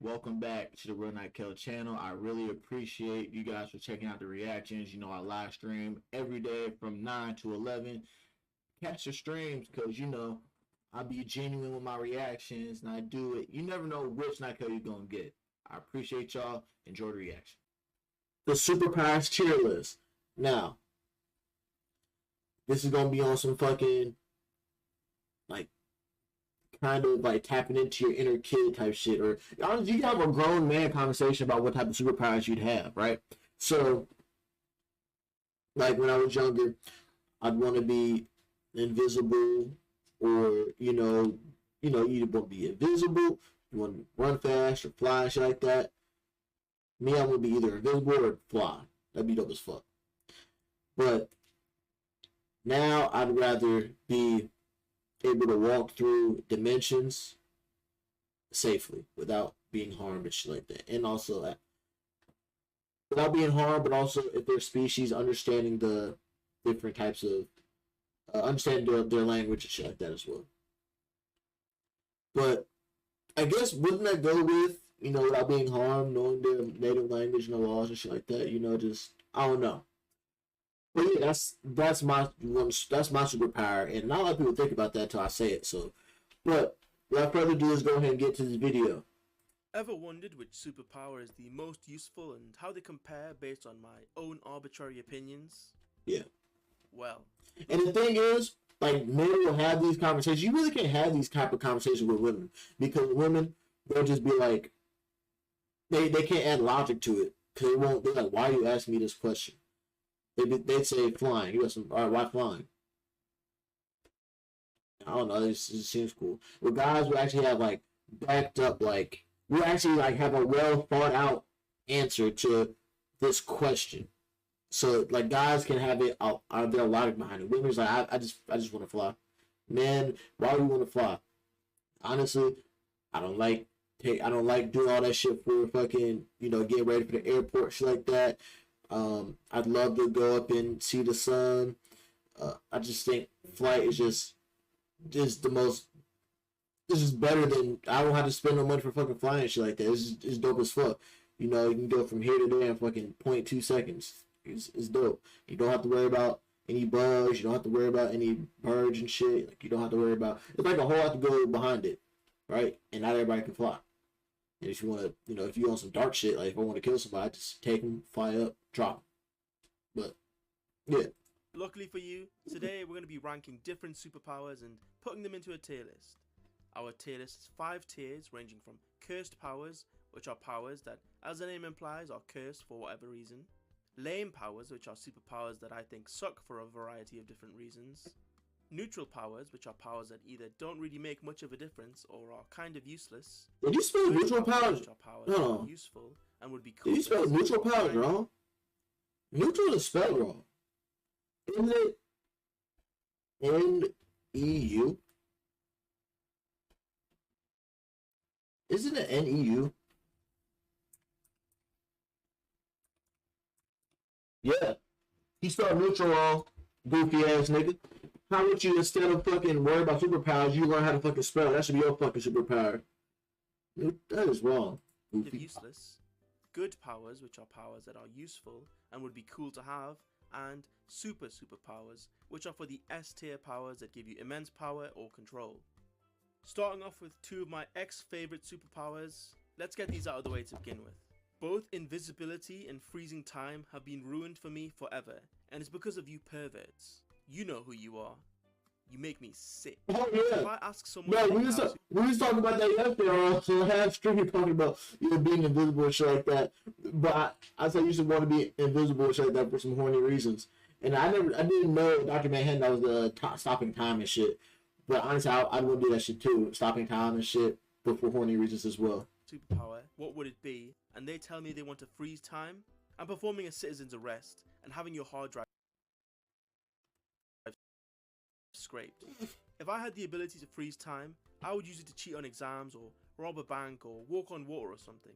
Welcome back to the Real Night Kill channel. I really appreciate you guys for checking out the reactions. You know, I live stream every day from 9 to 11. Catch the streams because, you know, I be genuine with my reactions and I do it. You never know which Night Kill you're going to get. I appreciate y'all. Enjoy the reaction. The Superpowers tier list. Now, this is going to be on some fucking, like, kind of like tapping into your inner kid type shit, or honestly, you have a grown man conversation about what type of superpowers you'd have, right? So, like when I was younger, I'd want to be invisible, or you either want to be invisible, you want to run fast or fly, shit like that. Me, I want to be either invisible or fly. That'd be dope as fuck. But now I'd rather be able to walk through dimensions safely without being harmed and shit like that. And also without being harmed, but also if their species understanding the different types of understanding their language and shit like that as well. But I guess wouldn't that go with, without being harmed, knowing their native language and the laws and shit like that, just I don't know. But yeah, that's my superpower, and not a lot of people think about that till I say it. So, but without further ado, let's go ahead and get to this video. Ever wondered which superpower is the most useful and how they compare based on my own arbitrary opinions? Yeah. Well, and the thing is, like, men will have these conversations. You really can't have these type of conversations with women because women, they'll just be like, they can't add logic to it because they won't. They're like, why are you asking me this question? They'd say flying. You got some, all right, why flying? I don't know. This seems cool. But guys will actually have like backed up, like we actually like have a well thought out answer to this question. So like guys can have it out their logic behind it. Women's like I just want to fly. Men, why do we want to fly? Honestly, I don't like doing all that shit for fucking getting ready for the airport, shit like that. I'd love to go up and see the sun. I just think flight is just the most. This is better than I don't have to spend no money for fucking flying and shit like that. It's dope as fuck. You can go from here to there in fucking 0.2 seconds. It's dope. You don't have to worry about any bugs. You don't have to worry about any birds and shit. Like you don't have to worry about. It's like a whole lot to go behind it, right? And not everybody can fly. And if you want to, if you want some dark shit, like if I want to kill somebody, just take them, fly up, drop them. But, yeah. Luckily for you, today we're going to be ranking different superpowers and putting them into a tier list. Our tier list is 5 tiers ranging from cursed powers, which are powers that, as the name implies, are cursed for whatever reason. Lame powers, which are superpowers that I think suck for a variety of different reasons. Neutral powers, which are powers that either don't really make much of a difference or are kind of useless. Did you spell neutral powers? Which are powers that are useful and would be cool. Did you spell neutral powers wrong? Neutral is spelled wrong. Isn't it N-E-U? Isn't it N-E-U? Yeah. He spelled neutral wrong, goofy ass nigga. How would you, instead of fucking worry about superpowers, you learn how to fucking spell? That should be your fucking superpower. That is wrong. Goofy. Useless. Good powers, which are powers that are useful and would be cool to have, and superpowers, which are for the S tier powers that give you immense power or control. Starting off with 2 of my ex-favorite superpowers, let's get these out of the way to begin with. Both invisibility and freezing time have been ruined for me forever, and it's because of you perverts. You know who you are. You make me sick. Oh yeah. If I ask someone, no, we was talking about that yesterday. So I have Streaky talking about being invisible and shit like that. But I said you should want to be invisible and shit like that for some horny reasons. And I didn't know Dr. Manhattan was stopping time and shit. But honestly, I'd want to do that shit too, stopping time and shit, but for horny reasons as well. Superpower, what would it be? And they tell me they want to freeze time. I'm performing a citizen's arrest and having your hard drive scraped. If I had the ability to freeze time, I would use it to cheat on exams or rob a bank or walk on water or something.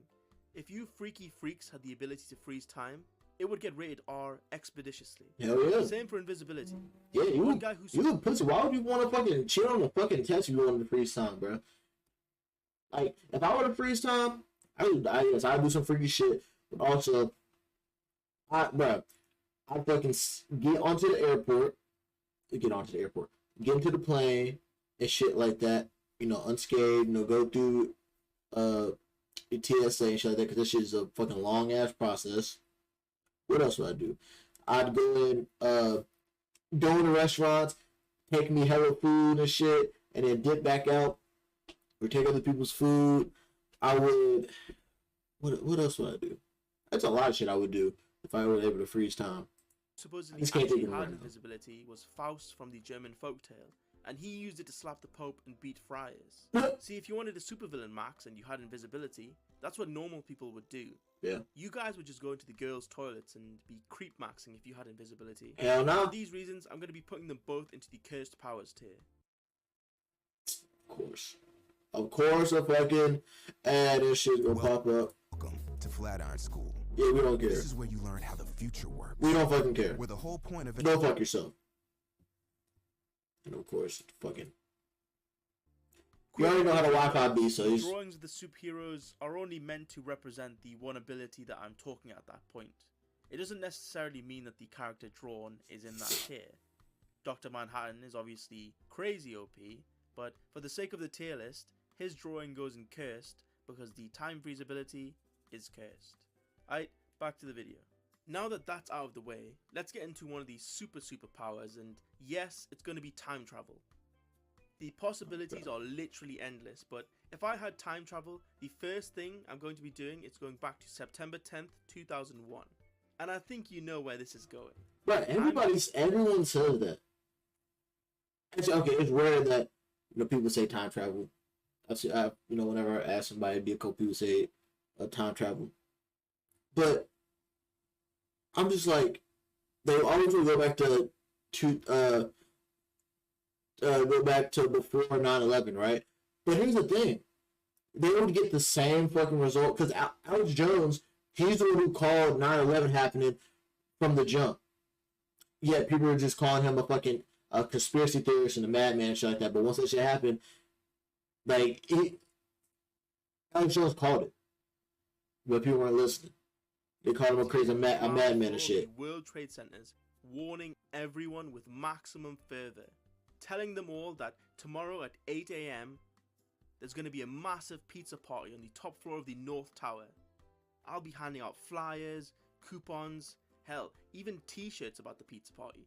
If you freaky freaks had the ability to freeze time, it would get rated R expeditiously. Hell yeah. Same for invisibility. Yeah, you a pussy. Why would you want to fucking cheat on the fucking test if you wanted to freeze time, bro? Like, if I were to freeze time, I do some freaky shit, but also, I fucking get onto the airport, get into the plane and shit like that. You know, unscathed. You know, go through TSA and shit like that because this shit is a fucking long ass process. What else would I do? I'd go in, go into restaurants, take me hella food and shit, and then dip back out or take other people's food. I would. What else would I do? That's a lot of shit I would do if I were able to freeze time. Supposedly Just can't actually think of it had right now. invisibility was Faust from the German folktale, and he used it to slap the Pope and beat friars. See, if you wanted a supervillain max and you had invisibility, that's what normal people would do. Yeah. You guys would just go into the girls' toilets and be creep maxing if you had invisibility. Hell no. For these reasons, I'm going to be putting them both into the cursed powers tier. Of course, a fucking this shit's gonna pop up. Welcome to Flatiron School. Yeah, we don't care. This is where you learn how the future works. We don't fucking care. Where the whole point of it. Go fuck yourself. And of course, fucking. You already know how the Wi-Fi be, so The he's. drawings of the superheroes are only meant to represent the one ability that I'm talking at that point. It doesn't necessarily mean that the character drawn is in that tier. Dr. Manhattan is obviously crazy OP, but for the sake of the tier list, his drawing goes in cursed because the time freeze ability is cursed. Alright, back to the video. Now that that's out of the way, let's get into one of these superpowers, and yes, it's going to be time travel. The possibilities are literally endless, but if I had time travel, the first thing I'm going to be doing is going back to September 10th, 2001. And I think you know where this is going. Right, everyone says that. Okay, it's rare that people say time travel. Whenever I ask somebody, it'd be a couple people say time travel. But I'm just like, they always will go back to before 9/11, right? But here's the thing: they would get the same fucking result because Alex Jones, he's the one who called 9/11 happening from the jump. Yet people were just calling him a fucking conspiracy theorist and a madman and shit like that. But once that shit happened, Alex Jones called it, but people weren't listening. They called him a crazy madman and shit. World Trade Centers, warning everyone with maximum fervor, telling them all that tomorrow at 8 a.m. there's going to be a massive pizza party on the top floor of the North Tower. I'll be handing out flyers, coupons, hell, even t-shirts about the pizza party.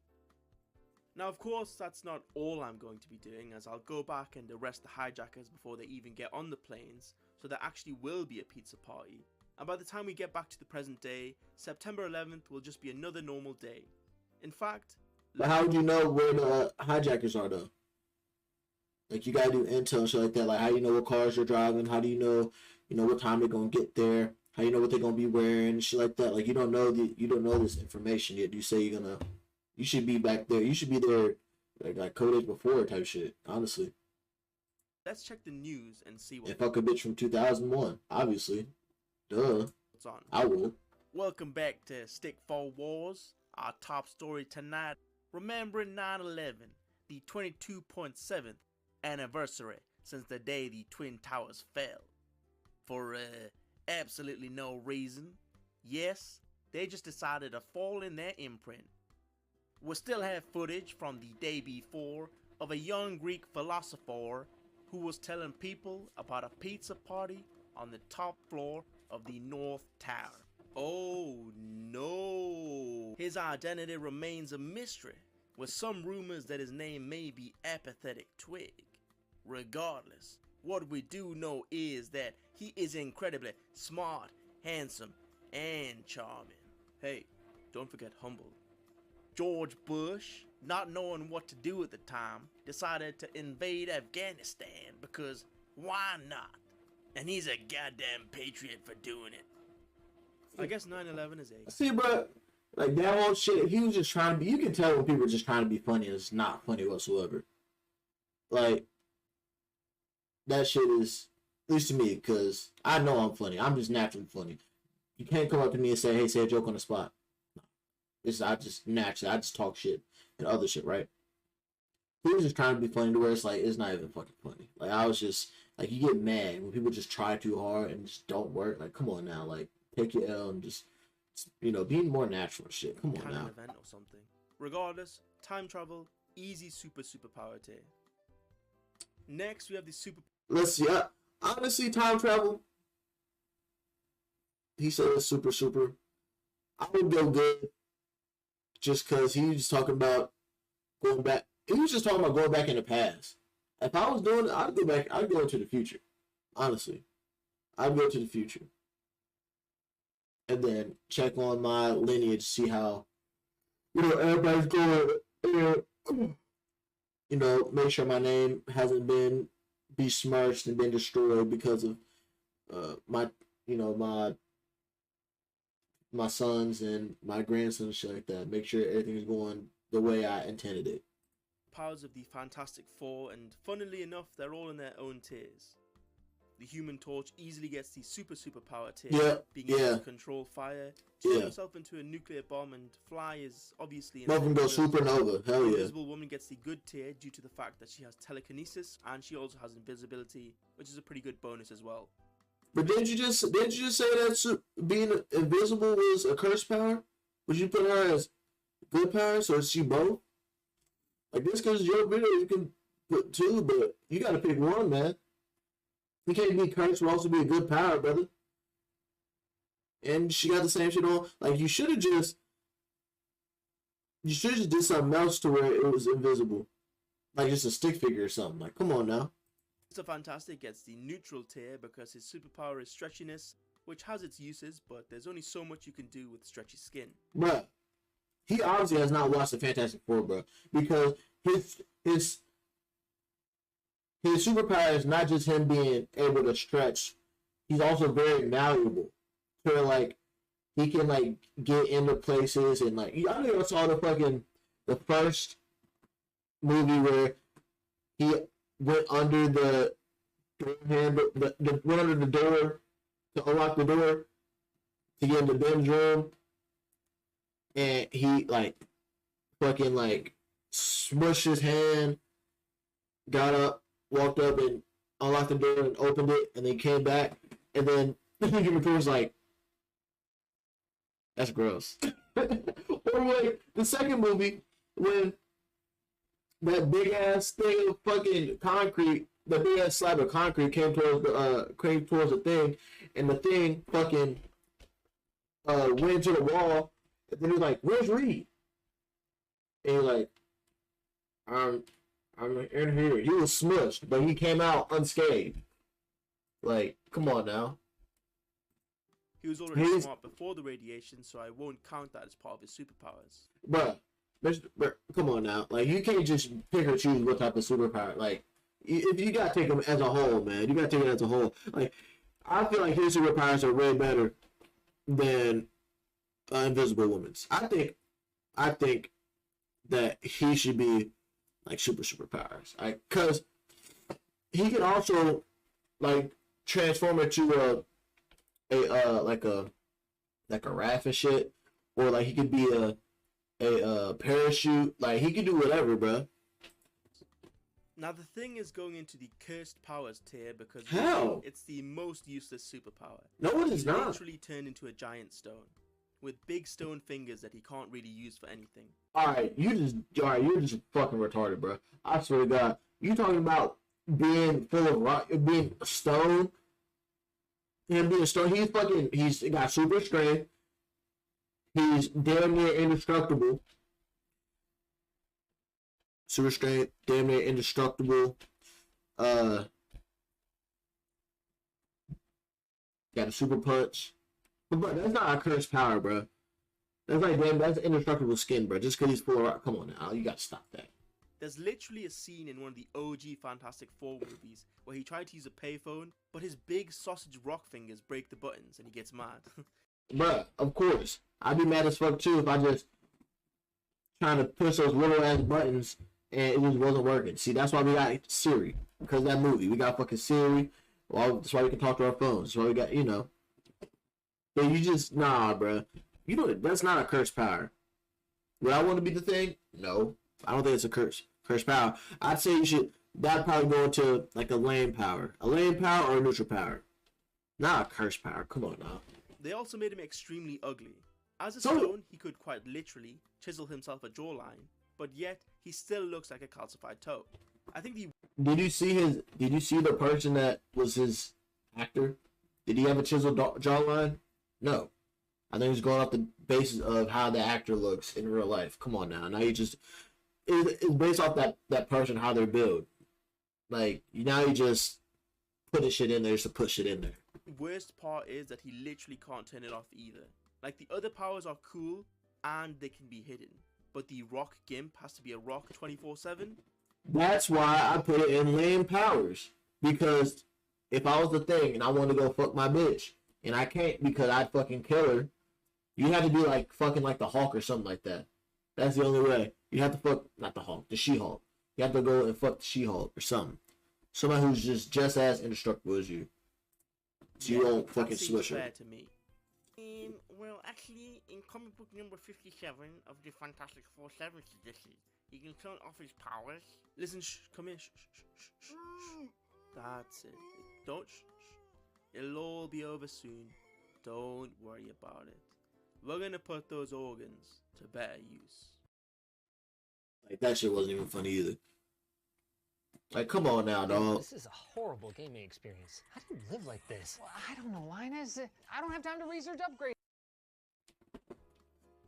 Now, of course, that's not all I'm going to be doing, as I'll go back and arrest the hijackers before they even get on the planes, so there actually will be a pizza party. And by the time we get back to the present day, September 11th will just be another normal day. In fact... But how would you know where the hijackers are, though? Like, you gotta do intel and shit like that. Like, how do you know what cars you're driving? How do you know, what time they're gonna get there? How do you know what they're gonna be wearing and shit like that? Like, you don't know this information yet. You say you should be back there. You should be there, like codage before type shit, honestly. Let's check the news and see what... And fuck a bitch from 2001, obviously. Duh. What's on? I will. Welcome back to Stick for Wars. Our top story tonight, remembering 9/11, the 22.7th anniversary since the day the Twin Towers fell. For absolutely no reason. Yes, they just decided to fall in their imprint. We still have footage from the day before of a young Greek philosopher who was telling people about a pizza party on the top floor of the North Tower. Oh no! His identity remains a mystery, with some rumors that his name may be Apathetic Twig. Regardless, what we do know is that he is incredibly smart, handsome, and charming. Hey, don't forget humble. George Bush, not knowing what to do at the time, decided to invade Afghanistan because why not? And he's a goddamn patriot for doing it. I guess 9/11 is a... See, bro, like that whole shit, he was just trying to be, you can tell when people are just trying to be funny and it's not funny whatsoever. Like, that shit is, at least to me, because I know I'm funny. I'm just naturally funny. You can't come up to me and say, hey, say a joke on the spot. I just talk shit and other shit, right? He was just trying to be funny to where it's like, it's not even fucking funny. Like, I was just Like, you get mad when people just try too hard and just don't work. Like, come on now. Like, take your L and just, be more natural and shit. Come on Can now. an event or something. Regardless, time travel, easy superpower tier. Next, we have the Let's see. Honestly, time travel. He said it's super. I would go good just because he was talking about going back. He was just talking about going back in the past. If I was doing it, I'd go back. I'd go into the future. Honestly, I'd go to the future and then check on my lineage, see how everybody's going. Make sure my name hasn't been besmirched and been destroyed because of my sons and my grandsons, shit like that. Make sure everything's going the way I intended it. powers of the Fantastic Four, and funnily enough, they're all in their own tiers. The Human Torch easily gets the superpower tier, being able to control fire, turn himself into a nuclear bomb, and fly is obviously in Nothing goes supernova, hell yeah. Invisible Woman gets the good tier due to the fact that she has telekinesis, and she also has invisibility, which is a pretty good bonus as well. But didn't you just say that being invisible was a curse power? Would you put her as good powers, or is she both? Like, this because your video you can put two, but you gotta pick one, man. You can't be cursed but also be a good power, brother. And she got the same shit on. Like, you should have just did something else to where it was invisible. Like just a stick figure or something. Like, come on now. Mr. Fantastic gets the neutral tier because his superpower is stretchiness, which has its uses, but there's only so much you can do with stretchy skin. Bruh, he obviously has not watched the Fantastic Four, bro, because his superpower is not just him being able to stretch. He's also very malleable. So, like, he can, like, get into places and, like, I never saw the first movie where he went under the door handle, went under the door to unlock the door to get into Ben's room, and he, like, fucking, like, smushed his hand, got up, walked up and unlocked the door and opened it, and then came back, and then Human Torch was like, that's gross. Or like the second movie when that big ass thing of fucking concrete, the big ass slab of concrete came towards the thing, and the thing fucking went to the wall, and then he was like, "Where's Reed?" And he's like, I'm in here. He was smushed, but he came out unscathed. Like, come on now. He was already smart before the radiation, so I won't count that as part of his superpowers. Bruh, come on now. Like, you can't just pick or choose what type of superpower. Like, if you gotta take them as a whole, man. You gotta take it as a whole. Like, I feel like his superpowers are way better than Invisible Woman's. I think that he should be like superpowers. Like, cause he can also like transform into a raft and shit, or like he could be a parachute. Like, he could do whatever, bro. Now the thing is going into the cursed powers tier because it's the most useless superpower. No, it is not. He literally turned into a giant stone with big stone fingers that he can't really use for anything. Alright, you're just fucking retarded, bro. I swear to God. You talking about being full of rock, being stone? Him being stone, he's got super strength. He's damn near indestructible. Super strength, damn near indestructible. Got a super punch. But that's not a cursed power, bro. That's like, damn, that's indestructible skin, bro. Just because he's full of rock. Come on now, you gotta stop that. There's literally a scene in one of the OG Fantastic Four movies where he tried to use a payphone, but his big sausage rock fingers break the buttons and he gets mad. Bruh, of course. I'd be mad as fuck too if I just trying to push those little ass buttons and it just wasn't working. See, that's why we got Siri. Because of that movie. We got fucking Siri. Well, that's why we can talk to our phones. That's why we got, But you just, nah, bruh. That's not a cursed power. Would I want to be the thing? No. I don't think it's a curse power. I'd say you should that'd probably go into like a lame power. A lame power or a neutral power. Not a curse power. Come on now. They also made him extremely ugly. As a So- stone, he could quite literally chisel himself a jawline, but yet he still looks like a calcified toe. I think the Did you see the person that was his actor? Did he have a chiseled jawline? No. I think it's going off the basis of how the actor looks in real life. Come on now. Now you just it's based off that person, how they're built. Like now you just put the shit in there just to put shit in there. worst part is that he literally can't turn it off either. Like, the other powers are cool and they can be hidden, but the rock gimp has to be a rock 24/7. That's why I put it in lame powers. Because if I was the thing and I wanted to go fuck my bitch and I can't because I'd fucking kill her, you have to be like fucking like the Hulk or something like that. That's the only way. You have to fuck, not the Hulk, the She-Hulk. You have to go and fuck the She-Hulk or something. Somebody who's just as indestructible as you. So you don't fucking that seems smush fair her. to me. Well, actually, in comic book number 57 of the Fantastic Four 7th edition, he can turn off his powers. Listen, shh, come here, shh, shh, shh, shh, shh. That's it. Don't shh, shh. It'll all be over soon. Don't worry about it. We're gonna put those organs to better use. Like that shit wasn't even funny either. Like, come on now, dog. This is a horrible gaming experience. How do you live like this? Well, I don't know, Linus. I don't have time to research upgrades.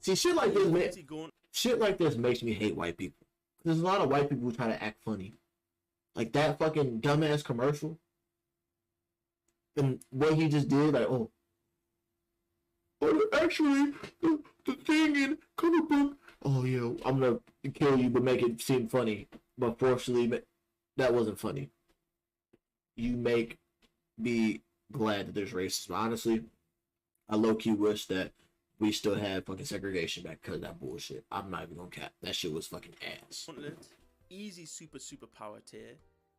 See, shit like this, man. Fancy going Shit like this makes me hate white people. There's a lot of white people who try to act funny. Like that fucking dumbass commercial. And what he just did, like, oh. But actually, the thing in comic book, oh yeah, I'm gonna kill you but make it seem funny. But fortunately, that wasn't funny. You make me glad that there's racism. Honestly, I low-key wish that we still had fucking segregation back because of that bullshit. I'm not even gonna cap. That shit was fucking ass. gauntlet, easy super power tier.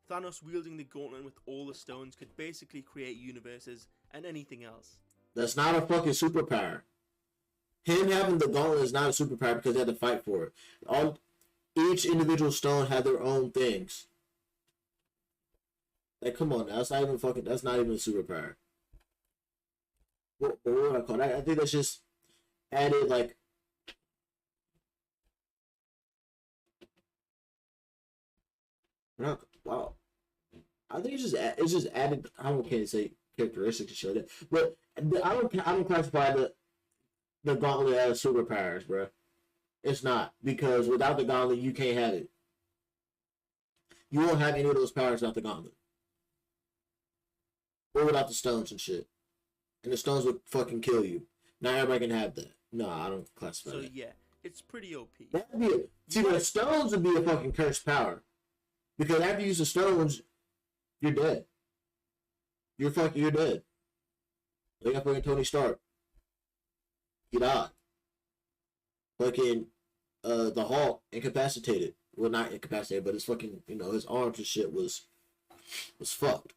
Thanos wielding the gauntlet with all the stones could basically create universes and anything else. That's not a fucking superpower. Him having the gauntlet is not a superpower because they had to fight for it. Each individual stone had their own things. Like, come on now. That's not even a superpower. What do I call that? I think that's just added, like, wow. I think it's just added. I can't say characteristics to show that, but I don't classify the gauntlet as superpowers, bro. It's not, because without the gauntlet you can't have it. You won't have any of those powers without the gauntlet, or without the stones and shit. And the stones would fucking kill you. Not everybody can have that. No, I don't classify So that. yeah, it's pretty OP. That'd be see, the stones would be a fucking cursed power, because after you use the stones, you're dead. You're dead. Look at fucking Tony Stark. He died. Fucking the Hulk incapacitated. Well, not incapacitated, but his fucking, his arms and shit was fucked.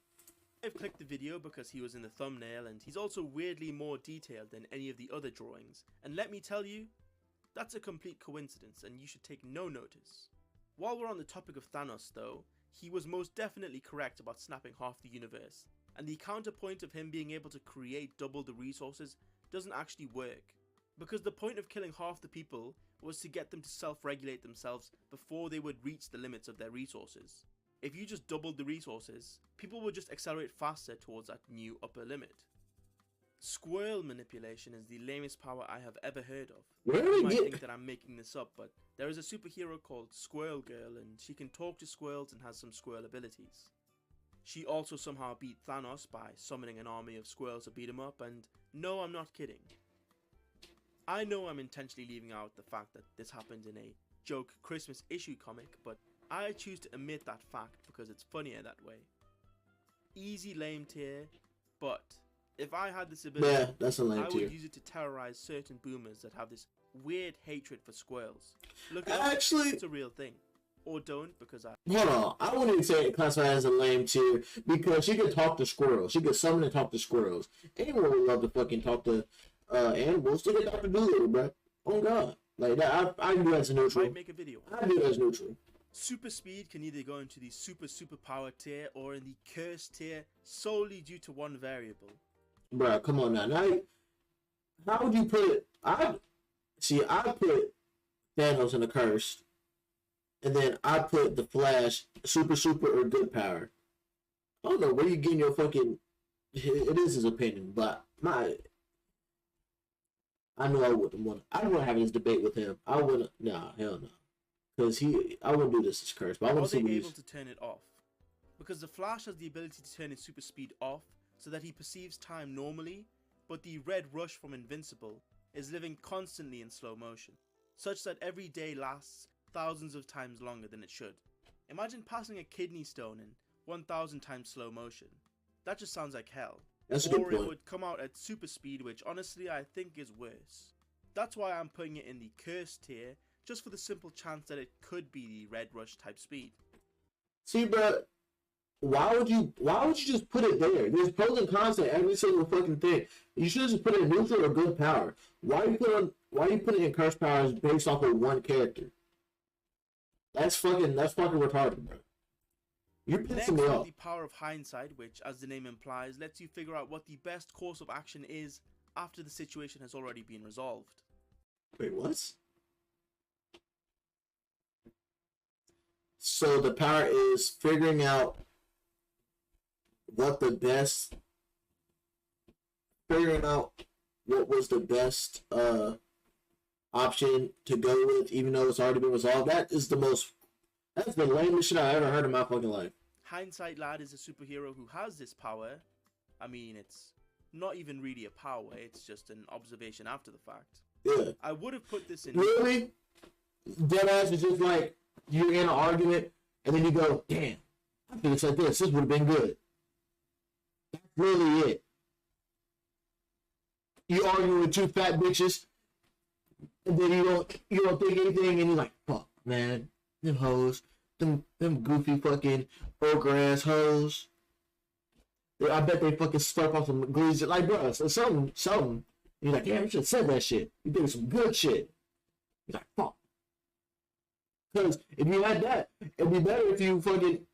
I've clicked the video because he was in the thumbnail, and he's also weirdly more detailed than any of the other drawings. And let me tell you, that's a complete coincidence, and you should take no notice. While we're on the topic of Thanos though, he was most definitely correct about snapping half the universe, and the counterpoint of him being able to create double the resources doesn't actually work, because the point of killing half the people was to get them to self-regulate themselves before they would reach the limits of their resources. If you just doubled the resources, people would just accelerate faster towards that new upper limit. Squirrel manipulation is the lamest power I have ever heard of. Where do You we might get? think that I'm making this up, but there is a superhero called Squirrel Girl, and she can talk to squirrels and has some squirrel abilities. She also somehow beat Thanos by summoning an army of squirrels to beat him up, and no, I'm not kidding. I know I'm intentionally leaving out the fact that this happened in a joke Christmas issue comic, but I choose to omit that fact because it's funnier that way. Easy lame tier, but if I had this ability, Yeah, that's a lame I tier. would use it to terrorize certain boomers that have this weird hatred for squirrels. Look it up, Actually, it's a real thing. Or don't, because I... hold on. I wouldn't even say it classified as a lame tier, because she could talk to squirrels. She could summon and talk to squirrels. Anyone would love to fucking talk to animals. Look at Dr. Doolittle, bro. Oh God, like that. I do that as a neutral. might make a video. I do that as neutral. Super speed can either go into the superpower tier or in the cursed tier solely due to one variable. Bro, come on now. How would you put it? I put Thanos in the cursed, and then I put the Flash super or good power. I don't know where you getting your fucking. It is his opinion, but I know I wouldn't want. I don't want to have this debate with him. I wouldn't. Nah, hell no. Because I wouldn't do this as cursed. But I want Are to see they what able to turn it off? Because the Flash has the ability to turn his super speed off so that he perceives time normally, but the red rush from Invincible is living constantly in slow motion, such that every day lasts thousands of times longer than it should. Imagine passing a kidney stone in 1,000 times slow motion. That just sounds like hell. That's a good Or point. it would come out at super speed, which honestly I think is worse. That's why I'm putting it in the cursed tier, just for the simple chance that it could be the red rush type speed. See, bro, why would you just put it there? There's pros and cons to every single fucking thing. You should just put it in neutral or good power. Why you put it in cursed powers based off of one character? That's fucking retarded, bro. You're Next, pissing me we have off. the power of hindsight, which, as the name implies, lets you figure out what the best course of action is after the situation has already been resolved. Wait, what? So the power is figuring out what was the best option to go with, even though it's already been resolved. That's the lamest shit I've ever heard in my fucking life. Hindsight Lad is a superhero who has this power. I mean, it's not even really a power, it's just an observation after the fact. Yeah. I would have put this in... Really? Deadass is just like, you're in an argument, and then you go, damn, I think it's like this. This would have been good. That's really it. You argue with two fat bitches, and then you don't think anything, and you're like, fuck, man, them hoes, them goofy fucking ogre ass hoes. I bet they fucking slurp off some glees. Like, bro, so something. You're like, damn, you should have said that shit. You did some good shit. You're like, fuck. Because if you had that, it'd be better if you fucking,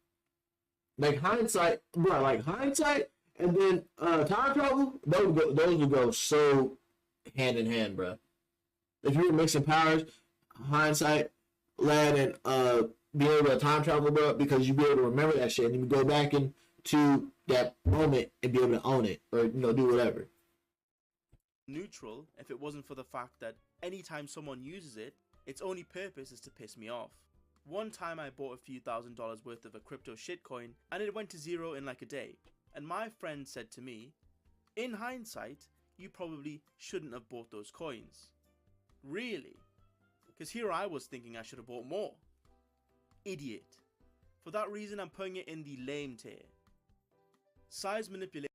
like, hindsight, bro, like, hindsight and then time travel, those would go so hand in hand, bro. If you were mixing powers, hindsight, Lad, and be able to time travel, bro, because you'd be able to remember that shit, and you go back into that moment and be able to own it, or, do whatever. Neutral if it wasn't for the fact that anytime someone uses it, its only purpose is to piss me off. One time I bought a few $1,000s worth of a crypto shitcoin and it went to zero in like a day. And my friend said to me, in hindsight, you probably shouldn't have bought those coins. Really? Because here I was thinking I should have bought more. Idiot. For that reason I'm putting it in the lame tier. Size manipulation.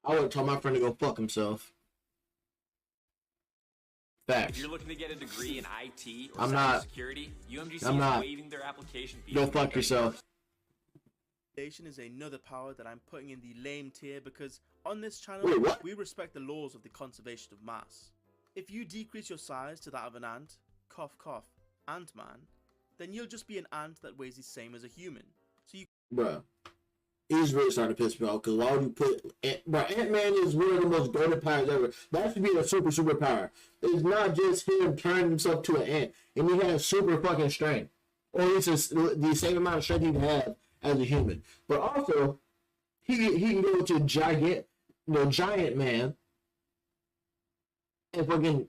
I would have told my friend to go fuck himself. Facts. If you're looking to get a degree in IT or I'm not. cybersecurity, UMGC I'm not. is waiving their application fee. Go fuck yourself. Is another power that I'm putting in the lame tier because on this channel Wait, what? we respect the laws of the conservation of mass. If you decrease your size to that of an ant, cough cough, Ant-Man, then you'll just be an ant that weighs the same as a human. So you Bruh. He's really starting to piss me off because why would you put Ant-Man is one of the most goated powers ever. That should be a super power. It's not just him turning himself to an ant, and he has super fucking strength, or at least the same amount of strength he'd have as a human. But also, he can go to giant man, and fucking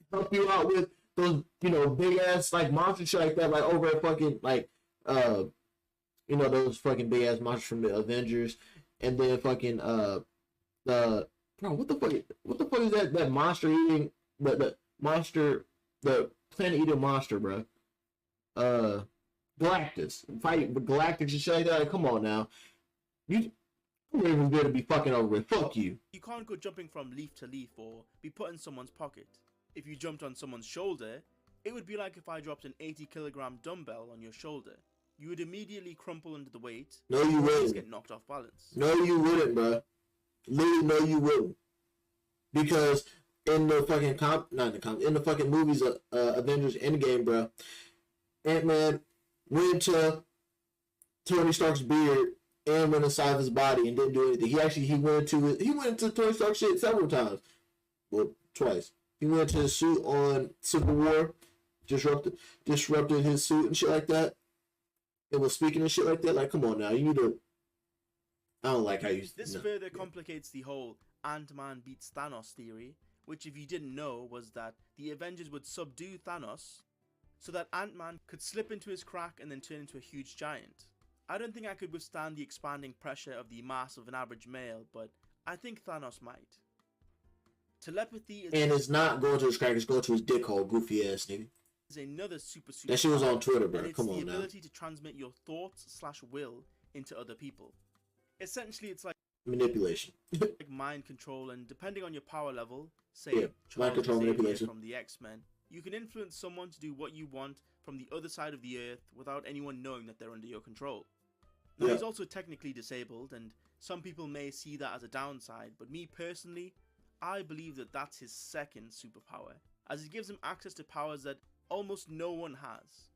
help you out with those big ass like monster shit like that, like over at fucking like those fucking big ass monsters from the Avengers, and then fucking bro, what the fuck is that monster eating the planet eating monster, bro? Galactus, fight with Galactus and shit like that. Like, come on now, you even good to be fucking over with. Fuck you. You can't go jumping from leaf to leaf or be put in someone's pocket. If you jumped on someone's shoulder, it would be like if I dropped an 80-kilogram dumbbell on your shoulder. You would immediately crumple under the weight. No, you or just wouldn't. get knocked off balance. No, you wouldn't, bro. Literally, no, you wouldn't. Because in the fucking in the fucking movies of Avengers Endgame, bro, Ant-Man went to Tony Stark's beard and went inside of his body and didn't do anything. He went into Tony Stark's shit several times. Well, twice. He went to his suit on Civil War, disrupted his suit and shit like that. And was speaking and shit like that. Like, come on now, you need to. I don't like how you. This further complicates the whole Ant-Man beats Thanos theory, which, if you didn't know, was that the Avengers would subdue Thanos so that Ant-Man could slip into his crack and then turn into a huge giant. I don't think I could withstand the expanding pressure of the mass of an average male, but I think Thanos might. Telepathy is... And it's not going to his crack, it's going to his dick hole, goofy ass nigga. ...is another super that shit was on Twitter, bro. And Come on it's the now. ability to transmit your thoughts/will into other people. Essentially, it's like manipulation. like mind control, and depending on your power level, say Yeah, mind control, Xavier manipulation. from the X-Men, you can influence someone to do what you want from the other side of the earth without anyone knowing that they're under your control. Now, Yeah. he's also technically disabled, and some people may see that as a downside, but me personally, I believe that that's his second superpower, as it gives him access to powers that almost no one has,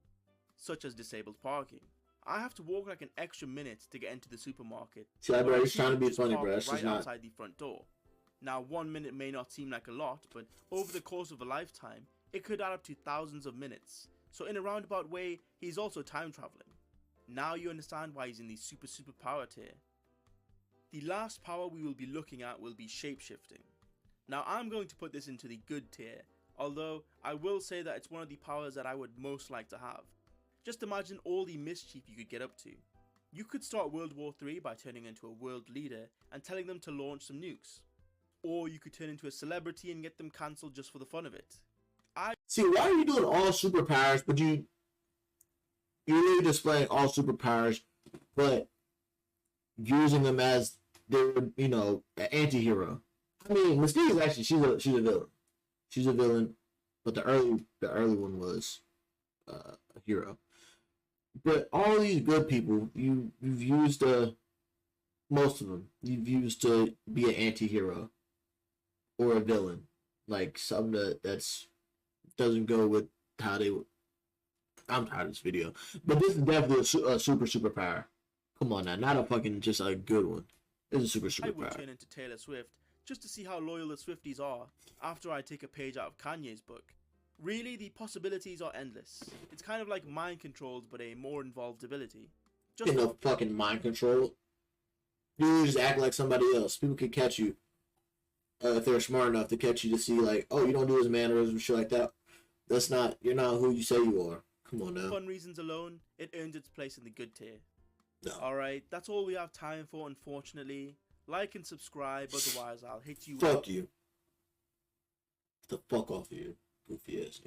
such as disabled parking. I have to walk like an extra minute to get into the supermarket. See, bro, but he's trying to be just funny, park bro. That's right just not. outside the front door. Now, 1 minute may not seem like a lot, but over the course of a lifetime, it could add up to thousands of minutes. So in a roundabout way, he's also time traveling. Now you understand why he's in the super power tier. The last power we will be looking at will be shapeshifting. Now, I'm going to put this into the good tier, although I will say that it's one of the powers that I would most like to have. Just imagine all the mischief you could get up to. You could start World War III by turning into a world leader and telling them to launch some nukes. Or you could turn into a celebrity and get them cancelled just for the fun of it. See, why are you doing all superpowers, but you're really displaying all superpowers, but using them as their, an anti-hero? I mean, Mystique is actually she's a villain. She's a villain, but the early one was a hero. But all these good people, you've used most of them. You've used to be an anti-hero or a villain, like something that's doesn't go with how they. I'm tired of this video, but this is definitely a superpower. Come on now, not a fucking just a good one. It's a I would superpower. turn into Taylor Swift just to see how loyal the Swifties are after I take a page out of Kanye's book. Really, the possibilities are endless. It's kind of like mind controlled, but a more involved ability. Just No fucking mind control. You just act like somebody else. People can catch you if they're smart enough to catch you to see like, oh, you don't do his mannerisms, shit like that. You're not who you say you are. Come on now. fun reasons alone, it earns its place in the good tier. No. Alright, that's all we have time for, unfortunately. Like and subscribe, otherwise I'll hit you Fuck you. Get the fuck off of you, goofy ass.